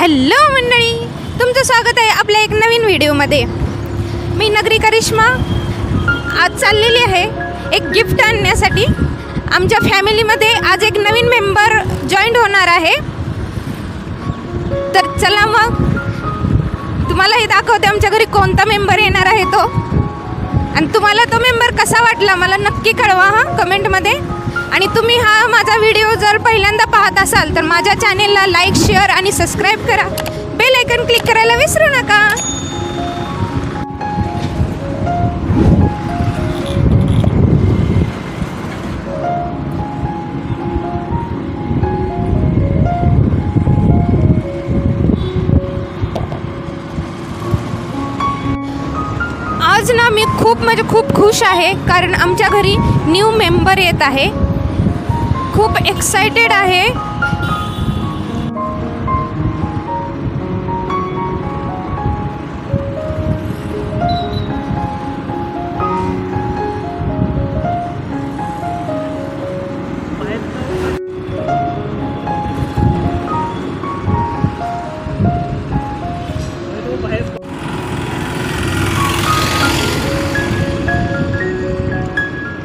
Hello मंडळी, तुमचं स्वागत आहे आपल्या एक नवीन व्हिडिओमध्ये। मी नगरी करिश्मा आज चाललेली आहे एक गिफ्ट आणण्यासाठी। आमच्या फॅमिलीमध्ये आज एक नवीन मेंबर जॉईन होणार आहे, तर चला मग तुम्हालाही दाखवते आमच्या घरी कोणता मेंबर येणार आहे तो। आणि तुम्हाला तो मेंबर कसा वाटला मला नक्की कळवा कमेंटमध्ये। आणि तुम्ही हा माझा व्हिडिओ जर पहिल्यांदा पाहत असाल तर माझ्या चॅनेलला लाईक, शेअर आणि सबस्क्राइब करा। बेल आयकॉन क्लिक करायला विसरू नका। आज ना मी खूप खुश आहे, कारण आमच्या घरी न्यू मेंबर येत आहे। खूप एक्साइटेड आहे।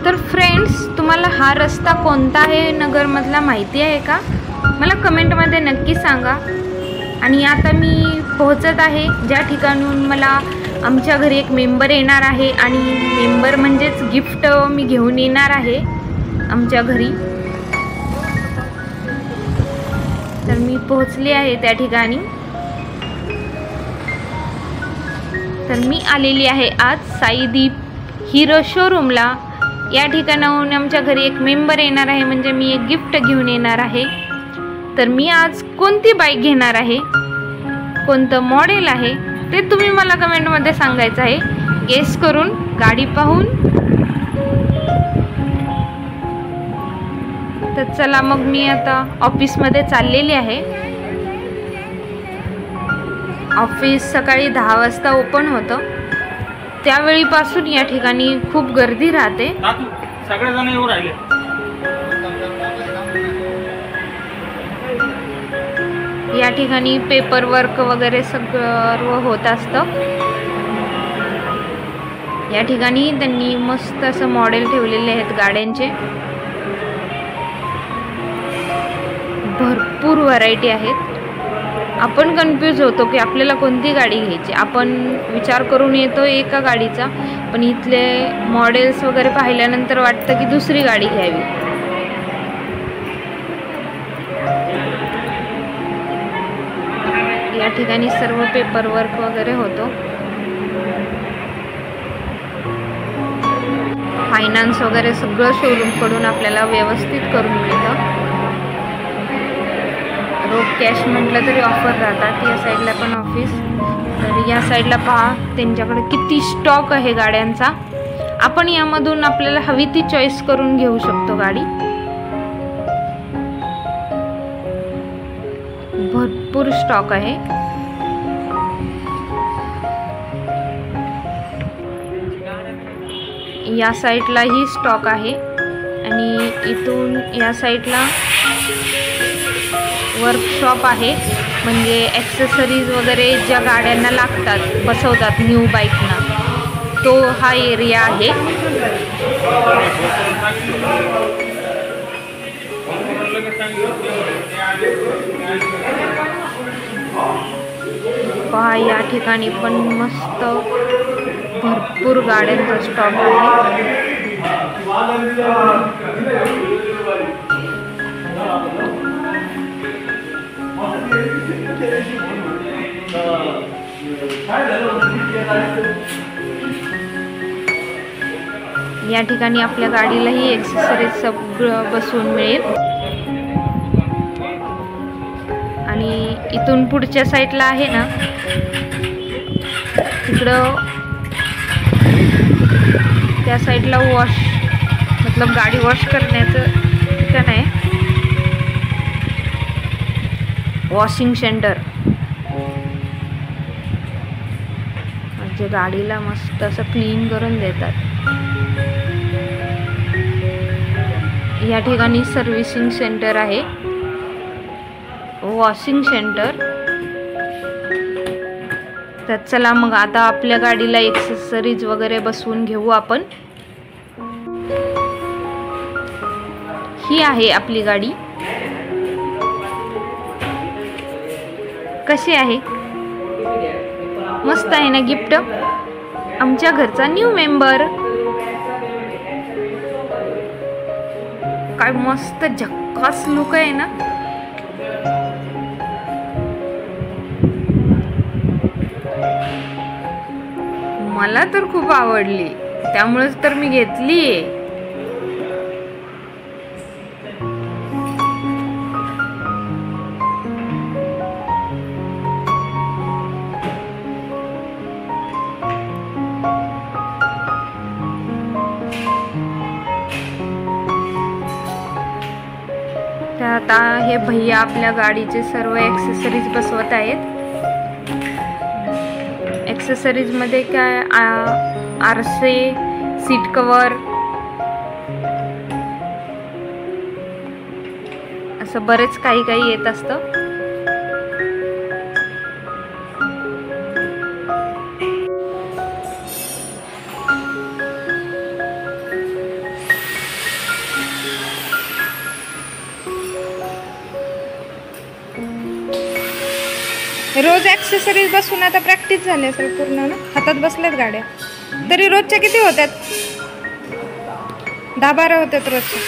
तर फ्रेंड्स, तुम्हाला हा रस्ता कोणता आहे नगरमधला माहिती आहे का? मला कमेंटमध्ये नक्की सांगा। आणि आता मी पोहोचत आहे ज्या ठिकाणून मला आमच्या घरी एक मेंबर येणार आहे, आणि मेंबर म्हणजेच गिफ्ट मी घेऊन येणार आहे आमच्या घरी। तर मी पोहोचले आहे त्या ठिकाणी। तर मी आलेली आहे आज साईदीप हिरो शोरूमला। या ठिकाणाहून आमच्या घरी एक मेंबर येणार आहे, म्हणजे मी एक गिफ्ट घेऊन येणार आहे। तर मी आज कोणती बाईक घेणार आहे, कोणतं मॉडेल आहे ते तुम्ही मला कमेंटमध्ये सांगायचं आहे, गेस करून गाडी पाहून। तर चला मग मी आता ऑफिसमध्ये चाललेली आहे। ऑफिस सकाळी 10 वाजता ओपन होतं, त्यावेळीपासून या ठिकाणी खूप गर्दी राहते। सगळेजण येऊ राहिले। या ठिकाणी पेपर वर्क वगैरे सगळं होत असतं। या ठिकाणी त्यांनी मस्त असं मॉडेल ठेवलेले आहेत गाड्यांचे। भरपूर व्हरायटी आहेत। आपण कन्फ्यूज होतो की आपल्याला कोणती गाडी घ्यायची। आपण विचार करून येतो एका गाडीचा, पण इथले मॉडेल्स वगैरे पाहिल्यानंतर वाटतं की दुसरी गाडी घ्यावी। या ठिकाणी सर्व पेपर वर्क वगैरे होतो। फायनान्स वगैरे सगळं शोरूमकडून आपल्याला व्यवस्थित करून मिळतं। रोख कॅश म्हटलं तरी ऑफर राहतात। या साईडला पण ऑफिस। तर या साईडला पहा त्यांच्याकडे किती स्टॉक आहे गाड्यांचा। आपण यामधून आपल्याला हवी ती चॉईस करून घेऊ शकतो गाडी। भरपूर स्टॉक आहे। या साईडलाही स्टॉक आहे, आणि इथून या साईडला वर्कशॉप आहे, म्हणजे ॲक्सेसरीज वगैरे ज्या गाड्यांना लागतात बसवतात न्यू बाईकना, तो हा एरिया आहे। पहा या ठिकाणी पण मस्त भरपूर गाड्यांचा स्टॉक आहे। या ठिकाणी आपल्या गाडीलाही ॲक्सेसरीज सगळं बसवून मिळेल। आणि इथून पुढच्या साईडला आहे ना, तिकडं त्या साईडला मतलब गाडी वॉश करण्याचं ठिकाण आहे, वॉशिंग सेंटर। म्हणजे गाडीला मस्त असं क्लीन करून देतात। या ठिकाणी सर्व्हिसिंग सेंटर आहे, वॉशिंग सेंटर। तर चला मग आता आपल्या गाडीला एक्सेसरीज वगैरे बसवून घेऊ आपण. ही आहे आपली गाडी. कशी आहे? मस्त आहे ना गिफ्ट. आमच्या घरचा न्यू मेंबर. काय मस्त झक्कास लुक आहे ना. मला तर खूप आवडली, त्यामुळेच तर मी घेतलीये. तर आता हे भैया आपल्या गाडीचे सर्व ॲक्सेसरीज बसवत आहेत. ॲक्सेसरीज मध्ये काय आरसे, सीट कवर असं बरेच काही काही येत असतं. रोज ॲक्सेसरीज बसून आता प्रॅक्टिस झाली असेल पूर्ण ना. हातात बसल्यात गाड्या. तरी रोजच्या किती होत्यात? 10-12 होत्यात रोजच्या.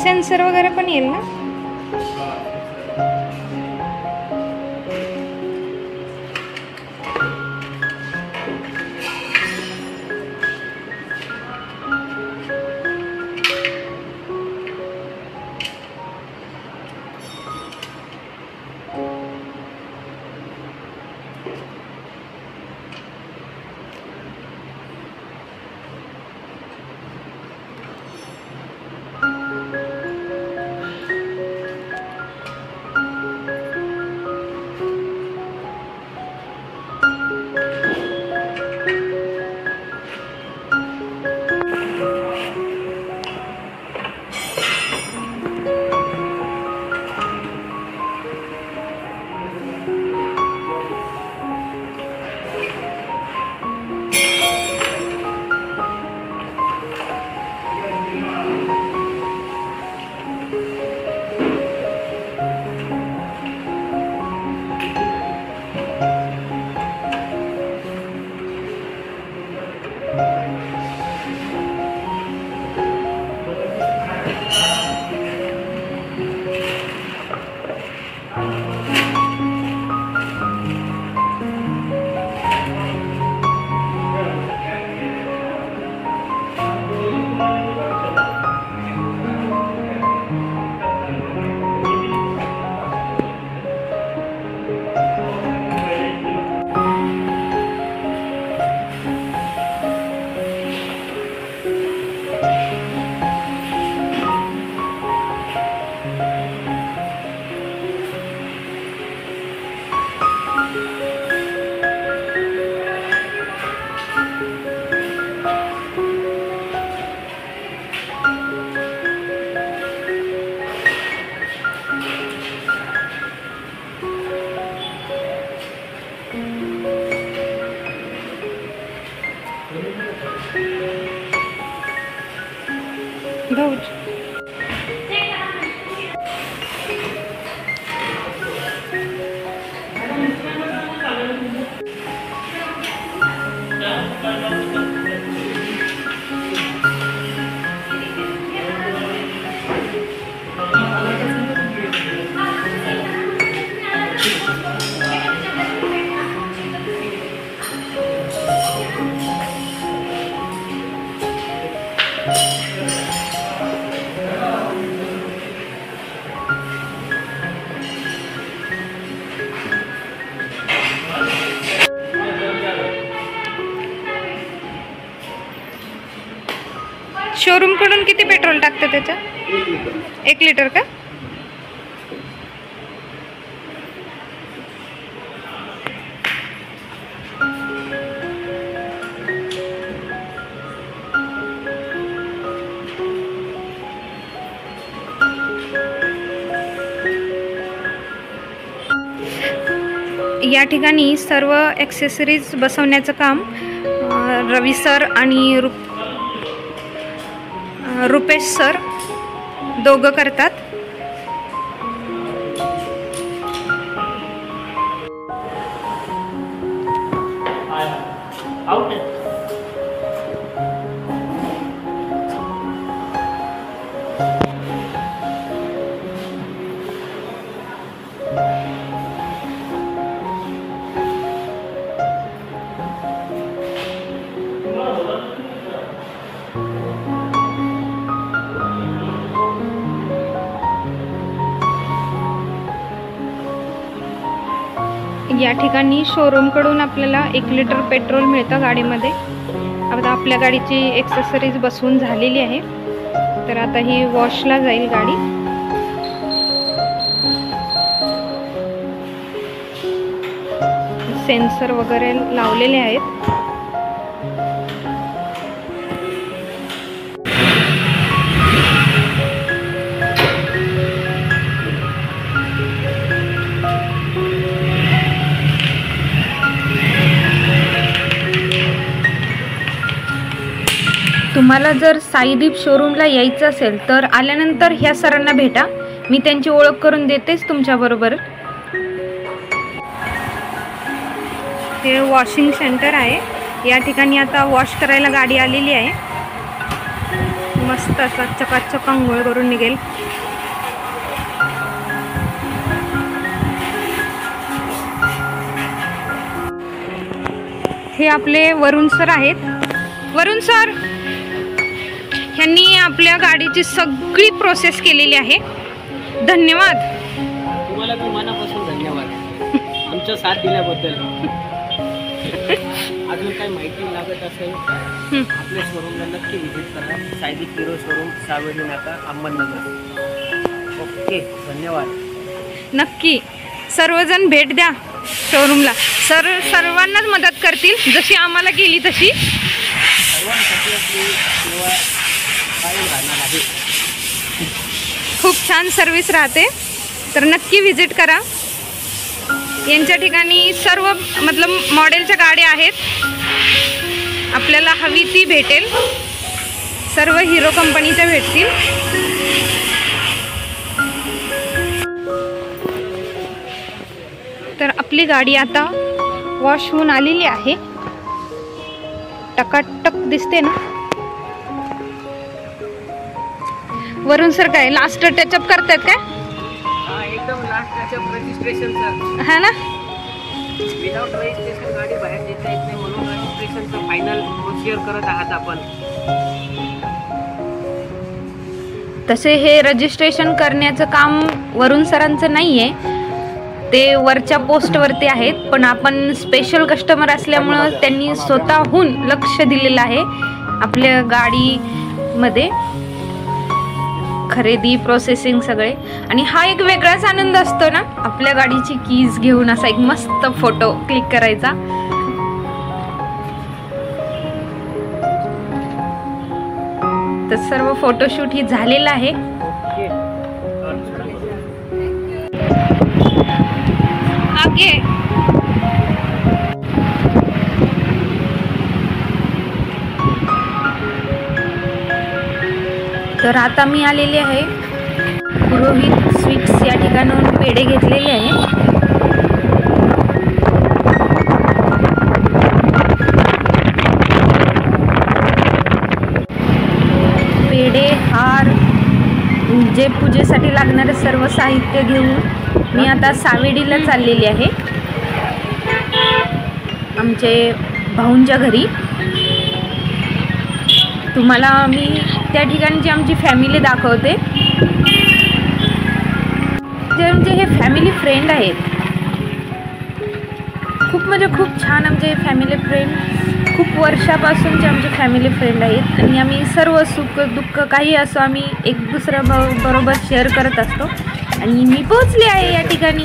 सेन्सर वगैरे पण येईल ना. भाऊच शोरूम कडून किती पेट्रोल टाकतं त्याच्यात? 1 लिटर का? या ठिकाणी सर्व ॲक्सेसरीज बसवण्याचं काम रवी सर आणि रुपेश सर दोघं करतात. या ठिकाणी शोरूमकडून आपल्याला 1 लिटर पेट्रोल मिळतं गाडीमध्ये. आता आपल्या गाडीची ॲक्सेसरीज बसवून झालेली आहे, तर आता ही वॉशला जाईल गाडी. सेन्सर वगैरे लावलेले आहेत. तुम्हाला जर साईदीप शोरूमला यायचं असेल तर आल्यानंतर ह्या सरांना भेटा, मी त्यांची ओळख करून देतेच तुमच्याबरोबर. हे वॉशिंग सेंटर आहे. या ठिकाणी आता वॉश करायला गाडी आलेली आहे. मस्त असा चकाचक अंघोळ करून निघेल. हे आपले वरुण सर आहेत. वरुण सर यांनी आपल्या गाडीची सगळी प्रोसेस केलेली आहे. धन्यवाद. तुम्हाला मी मनापासून धन्यवाद आमचा साथ दिल्याबद्दल. अजून काही माहिती लागत असेल आपल्या शोरूमला नक्की व्हिजिट करा. साईदीप हिरो शोरूम, सावेडी नाका, अहमदनगर. ओके, धन्यवाद. नक्की सर्वजण भेट द्या शोरूमला. सर्वांनाच मदत करतील, जशी आम्हाला केली तशी. सर्वांसाठी आपली सेवा कायम राहणार आहे. खूप छान सर्विस राहते, तर नक्की व्हिजिट करा. यांच्या ठिकाणी सर्व मॉडेलच्या गाड्या आहेत. आपल्याला हवी ती भेटेल. सर्व हिरो कंपनीच्या भेटतील. तर आपली गाडी आता वॉश होऊन आलेली आहे. टकाटक दिसते ना. वरुण सर काय लास्ट टचअप करतात काय? एकदम लास्ट टचअप रजिस्ट्रेशनचा है ना. विदाउट रजिस्ट्रेशन गाडी बाहेर देता येत नाही, म्हणून रजिस्ट्रेशनचं फायनल प्रोसिजर करत आहात आपण. तसे हे रजिस्ट्रेशन करण्याचं काम वरुण सरांचं नाही आहे, ते वरच्या पोस्टवरती आहेत. पण आपण स्पेशल कस्टमर असल्यामुळं त्यांनी स्वतःहून लक्ष दिलेलं आहे आपल्या गाडीमध्ये. खरेदी, प्रोसेसिंग सगळे. आणि हा एक वेगळाच आनंद असतो ना, आपल्या गाडीची कीज घेऊन असा एक मस्त फोटो क्लिक करायचा. तर सर्व फोटोशूट ही झालेलं आहे. आगे तर आता मी आलेले आहे पुरोहित स्वीट्स या ठिकाणाहून पेढे घेतलेले आहेत. पेढे, हार, जे पूजेसाठी लागणारे सर्व साहित्य घेऊन मी आता सावेडीला चाललेली आहे, आमचे भाऊंच्या घरी. तुम्हाला मी त्या ठिकाणची आमची फॅमिली दाखवते. जे हे फॅमिली फ्रेंड आहेत, खूप म्हणजे खूप छान आमचे फॅमिली फ्रेंड, खूप वर्षापासूनचे आमचे फॅमिली फ्रेंड आहेत आणि आम्ही सर्व सुख दुःख काही असो आम्ही एक दुसऱ्या बरोबर शेअर करत असतो. आणि मी पोहोचले आहे या ठिकाणी.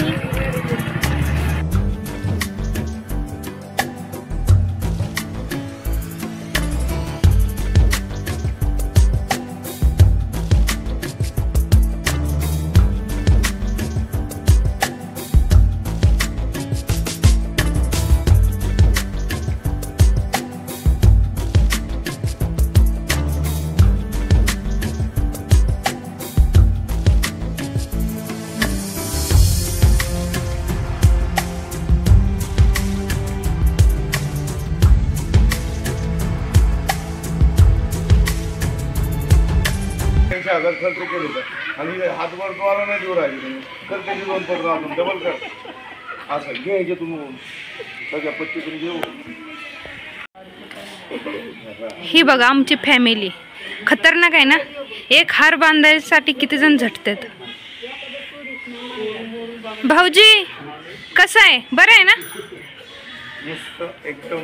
हजार खर्च केले तर आणि हातभर द्वारा नाही देऊ राहिले तुम्ही तर त्याची 2 पत्र आपण डबल कर असं घ्यायचे तुम्ही सगळ्या पत्तीतून घेऊ. ही बघा आमची फॅमिली खतरनाक आहे ना. एक हार बांधायसाठी किती जण झटतात. भाऊजी कसं आहे, बरं आहे ना? एकदम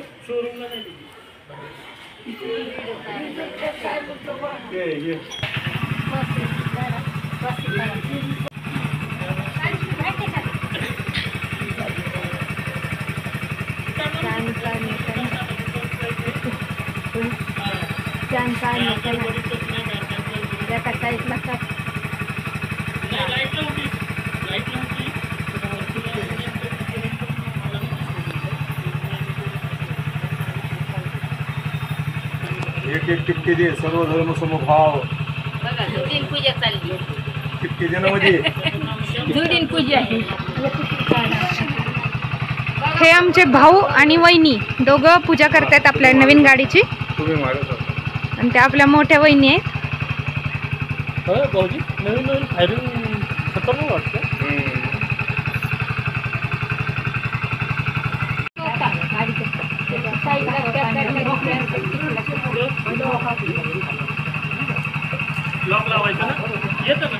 एक टिपके दे सर्व धर्म समभाव. पूजा चालली टिपके दे ना मध्ये जुडीन पूजा आहे. हे आमचे भाऊ आणि वहिनी दोघं पूजा करतात आपल्या नवीन गाडीची. तुम्ही माझ्यासाठी आणि त्या आपल्या मोठ्या वहिनी आहेत. भाऊजी नवीन फायरिंग खतरनाक वाटतं. लॉक लावायचं ना, येतं ना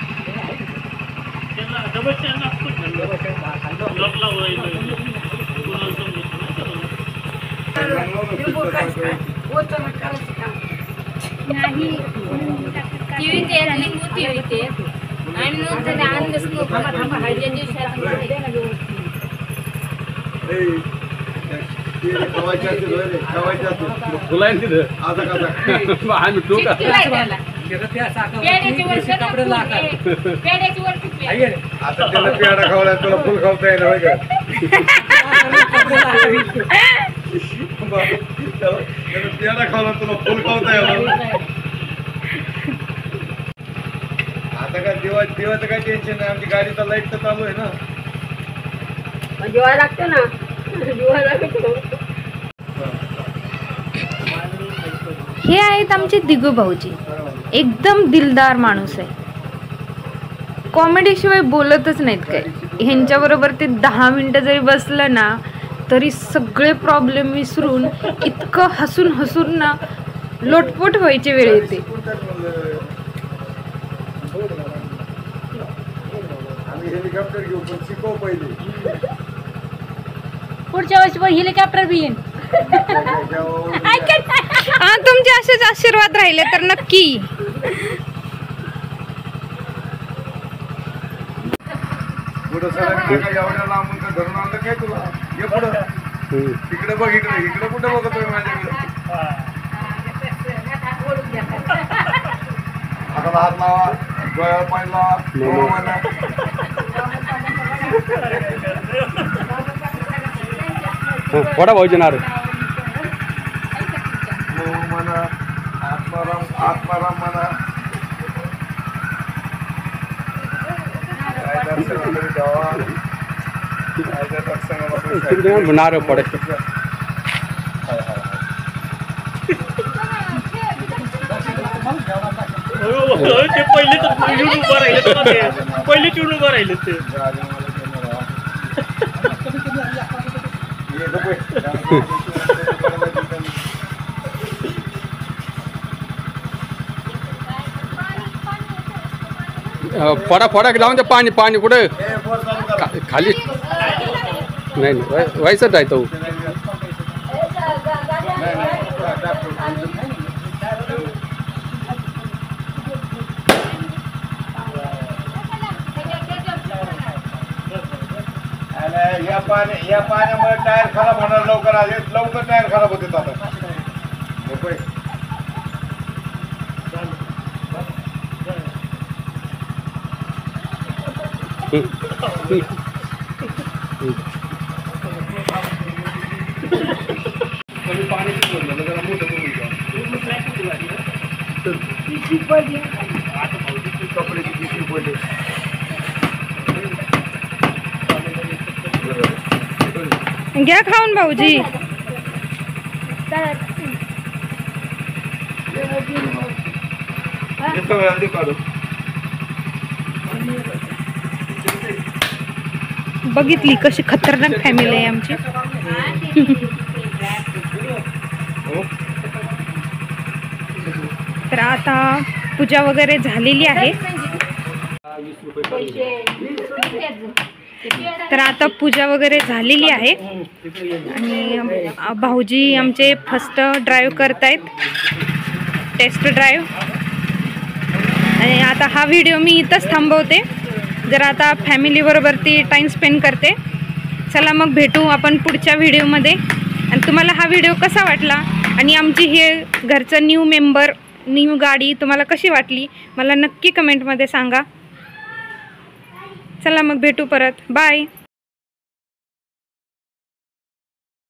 त्यांना डबल स्टँड असतो. लॉक लावायचं नाही टीव्ही ते लिंबू टीव्ही ते आणि नंतर आणलंच नव्हतं हळद्या दिवसात आता त्याला पेढा खावला तुला फुल खावता येणार का? पेढा खावला तुला फुल खावता येणार. आता काय देवाचं काय टेन्शन नाही. आमची गाडीचा लाईट तर चालू आहे ना. दिवा लागतो ना, दिवा लागतो. हे आहेत आमचे दिगू भाऊजी. एकदम दिलदार माणूस आहे. कॉमेडी शिवाय बोलतच नाहीत काय. ह्यांच्याबरोबर ते 10 मिनटं जरी बसलं ना तरी सगळे प्रॉब्लेम विसरून इतकं हसून हसून ना लोटपोट व्हायची वेळ येते. आम्ही हेलिकॉप्टर घेऊ पण शिकव पहिले. पुढच्या वर्षी हेलिकॉप्टर बी येईन. हा तुमचे असेच आशीर्वाद राहिले तर नक्की. पुढं सरांनी काय एवढ्या लांबून का धरून आणलं काय तुला? ये पुढं. तिकडे बघ, इकडे कुठे बघतोय माझ्याकडे? हाताला हात लावा, डोळ्याला पाणी लावा. वडा भाऊजी नार म्हणा आत्माराम म्हणा. नारळ पडे. ते पहिले तर येऊन उभं राहिले. पहिले येऊन उभं राहिले ते. फडा फडा लावून द्या. पाणी पाणी कुठे खाली नाही व्हायचं आहे तो. या पाण्यामुळे टायर खराब होणार लवकर आले लवकर टायर खराब होते आता रुपये घ्या खाऊन भाऊजी. काढू बघितली कशी खतरनाक फॅमिली आहे आमची. तर आता पूजा वगैरे झालेली आहे. तर आता पूजा वगैरे झालेली आहे आणि भाऊजी आमचे फर्स्ट ड्राईव्ह करतायत, टेस्ट ड्राईव्ह. आणि आता हा व्हिडिओ मी इथंच थांबवते, जर आता फॅमिलीबरोबर टाईम स्पेंड करते. चला मग भेटू आपण पुढच्या व्हिडिओमध्ये. आणि तुम्हाला हा व्हिडिओ कसा वाटला आणि आमची हे घरचं न्यू मेंबर, न्यू गाडी तुम्हाला कशी वाटली मला नक्की कमेंटमध्ये सांगा. चला मग भेटू परत. बाय.